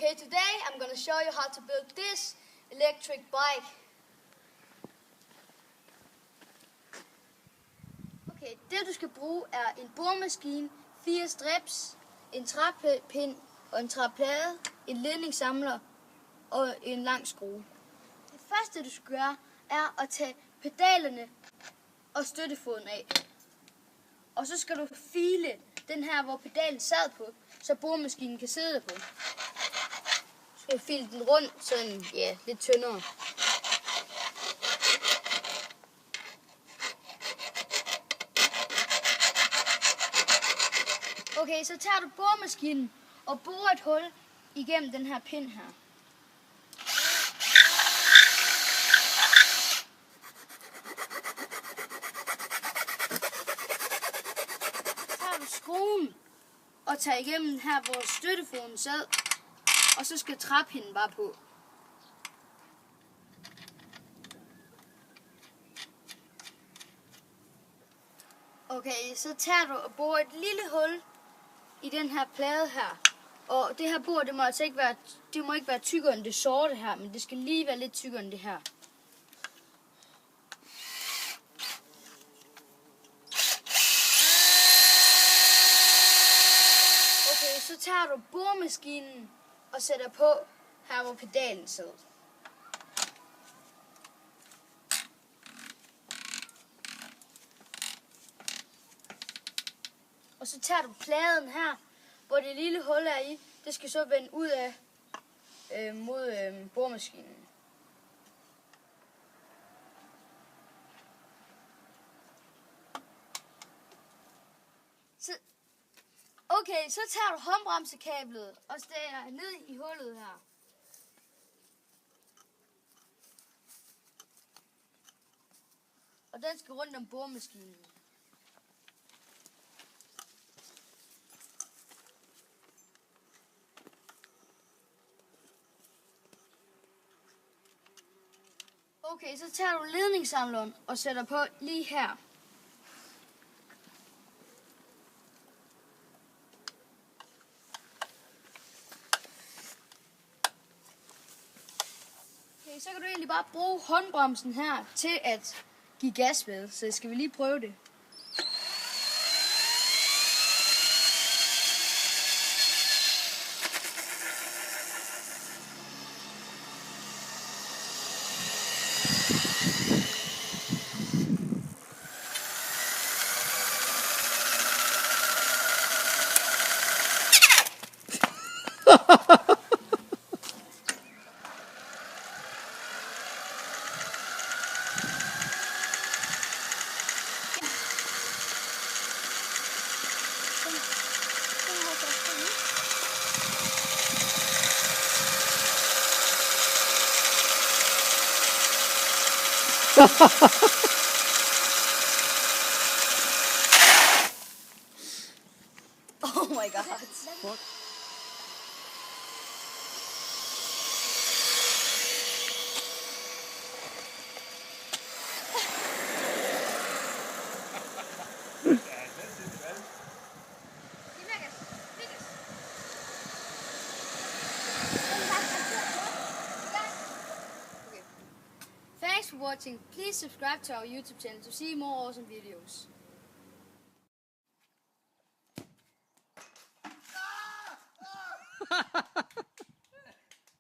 Okay, today I'm going to show you how to build this electric bike. Okay, det du skal bruge er en boremaskine, 4 strips, en træpind og en træplade, en ledningssamler og en lang skrue. Det første du skal gøre er at tage pedalerne og støttefoden af. Og så skal du file den her, hvor pedalen sad på, så boremaskinen kan sidde på. Du skal file den rundt, sådan, ja, lidt tyndere. Okay, så tager du boremaskinen og borer et hul igennem den her pind her. Så tager du skruen og tager igennem her, hvor støttefoden sad, og så skal træpinden bare på. Okay, så tager du og borer et lille hul i den her plade her. Og det her bor, det må altså ikke være tykkere end det sorte her, men det skal lige være lidt tykkere end det her. Okay, så tager du boremaskinen og sætter på her, hvor pedalen sidder. Og så tager du pladen her, hvor det lille hul er i. Det skal så vende ud af mod boremaskinen. Okay, så tager du håndbremsekablet og stikker ned i hullet her. Og den skal rundt om boremaskinen. Okay, så tager du ledningssamleren og sætter på lige her. Okay, så kan du egentlig bare bruge håndbremsen her til at give gas med, så skal vi lige prøve det. Oh my god. What? Thanks for watching. Please subscribe to our YouTube channel to see more awesome videos. Ha ha!